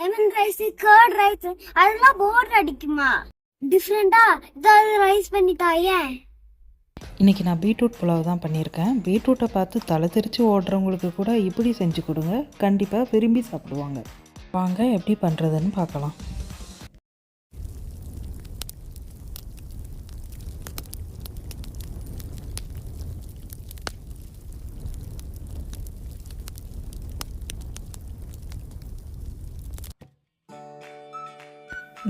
Lemon rice, curd rice அதெல்லாம் போர் அடிக்குமா? டிஃப்ரெண்டா ஏதாவது ரைஸ் பண்ணி தாயே. இன்றைக்கி நான் பீட்ரூட் புலாவ் தான் பண்ணியிருக்கேன். பீட்ரூட்டை பார்த்து தலை தெரித்து ஓடுறவங்களுக்கு கூட இப்படி செஞ்சு கொடுங்க, கண்டிப்பாக விரும்பி சாப்பிடுவாங்க. வாங்க எப்படி பண்ணுறதுன்னு பார்க்கலாம்.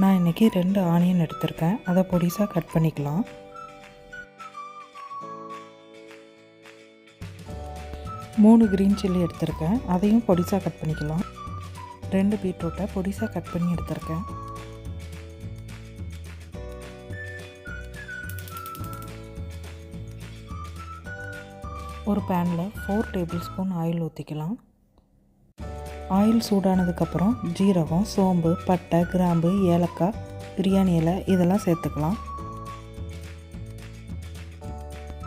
நான் இன்றைக்கி 2 ஆனியன் எடுத்திருக்கேன். அதை பொடிசாக கட் பண்ணிக்கலாம். 3 க்ரீன் சில்லி எடுத்திருக்கேன். அதையும் பொடிசாக கட் பண்ணிக்கலாம். 2 பீட்ரூட்டை பொடிசாக கட் பண்ணி எடுத்திருக்கேன். ஒரு பேனில் 4 டேபிள் ஸ்பூன் ஆயில் ஊற்றிக்கலாம். ஆயில் சூடானதுக்கப்புறம் ஜீரகம், சோம்பு, பட்டை, கிராம்பு, ஏலக்காய், பிரியாணி இலை இதெல்லாம் சேர்த்துக்கலாம்.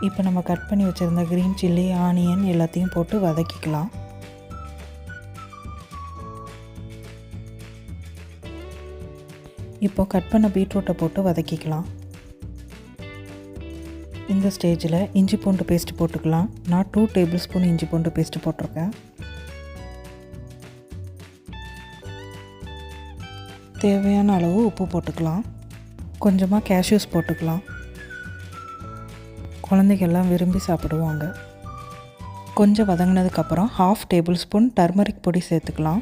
இப்போ நம்ம கட் பண்ணி வச்சுருந்த க்ரீன் சில்லி, ஆனியன் எல்லாத்தையும் போட்டு வதக்கிக்கலாம். இப்போ கட் பண்ண பீட்ரூட்டை போட்டு வதக்கிக்கலாம். இந்த ஸ்டேஜில் இஞ்சி பூண்டு பேஸ்ட் போட்டுக்கலாம். நான் 2 டேபிள் ஸ்பூன் இஞ்சி பூண்டு பேஸ்ட்டு போட்டிருக்கேன். தேவையான அளவு உப்பு போட்டுக்கலாம். கொஞ்சமாக கேஷ்யூஸ் போட்டுக்கலாம். குழந்தைகள்லாம் விரும்பி சாப்பிடுவாங்க. கொஞ்சம் வதங்கினதுக்கப்புறம் 1/2 டேபிள் ஸ்பூன் டர்மரிக் பொடி சேர்த்துக்கலாம்.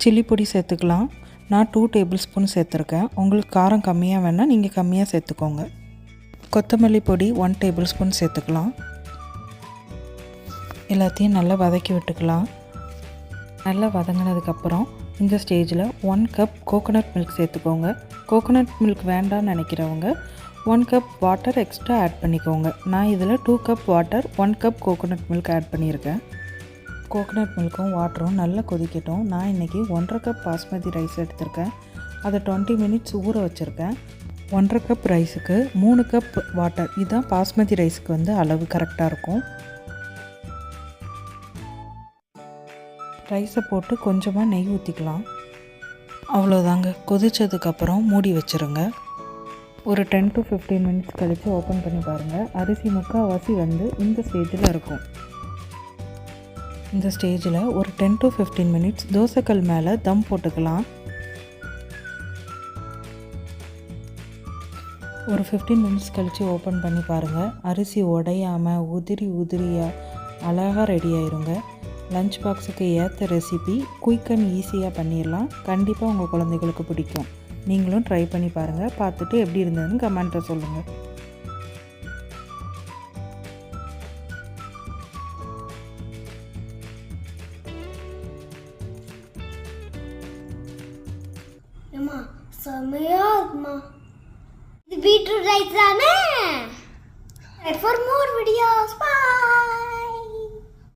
சில்லி பொடி சேர்த்துக்கலாம். நான் 2 டேபிள் ஸ்பூன் சேர்த்துருக்கேன். உங்களுக்கு காரம் கம்மியாக வேணால் நீங்கள் கம்மியாக சேர்த்துக்கோங்க. கொத்தமல்லி பொடி 1 டேபிள் ஸ்பூன் சேர்த்துக்கலாம். எல்லாத்தையும் நல்லா வதக்கி விட்டுக்கலாம். நல்லா வதங்கினதுக்கப்புறம் இந்த ஸ்டேஜில் 1 கப் கோகோனட் மில்க் சேர்த்துக்கோங்க. கோகோனட் மில்க் வேண்டாம்னு நினைக்கிறவங்க 1 கப் வாட்டர் எக்ஸ்ட்ரா ஆட் பண்ணிக்கோங்க. நான் இதில் 2 cup water 1 cup coconut milk add பண்ணியிருக்கேன். கோகோனட் மில்க்கும் வாட்டரும் நல்லா கொதிக்கட்டும். நான் இன்றைக்கி 1.5 கப் பாஸ்மதி ரைஸ் எடுத்திருக்கேன். அதை 20 மினிட்ஸ் ஊற வச்சுருக்கேன். 1.5 கப் ரைஸுக்கு 3 கப் வாட்டர், இதுதான் பாஸ்மதி ரைஸுக்கு வந்து அளவு கரெக்டாக இருக்கும். ரைஸை போட்டு கொஞ்சமாக நெய் ஊற்றிக்கலாம். அவ்வளோதாங்க. கொதித்ததுக்கப்புறம் மூடி வச்சுருங்க. ஒரு 10 to 15 மினிட்ஸ் கழித்து ஓப்பன் பண்ணி பாருங்கள். அரிசி முக்கால்வாசி வந்து இந்த ஸ்டேஜில் இருக்கும். இந்த ஸ்டேஜில் ஒரு 10 to 15 மினிட்ஸ் தோசைக்கல் மேலே தம் போட்டுக்கலாம். ஒரு 15 மினிட்ஸ் கழித்து ஓப்பன் பண்ணி பாருங்கள். அரிசி உடையாமல் உதிரியாக அழகாக ரெடி ஆயிருங்க. லஞ்ச் பாக்ஸுக்கு ஏற்ற ரெசிபி, குயிக் அண்ட் ஈஸியாக பண்ணிடலாம். கண்டிப்பாக உங்கள் குழந்தைகளுக்கு பிடிக்கும். நீங்களும் ட்ரை பண்ணி பாருங்கள். பார்த்துட்டு எப்படி இருந்ததுன்னு கமெண்ட்டில் சொல்லுங்கள். செமையா இருக்குமா? இது பீட்ரூட் ரைஸ் தானே? For more videos, bye.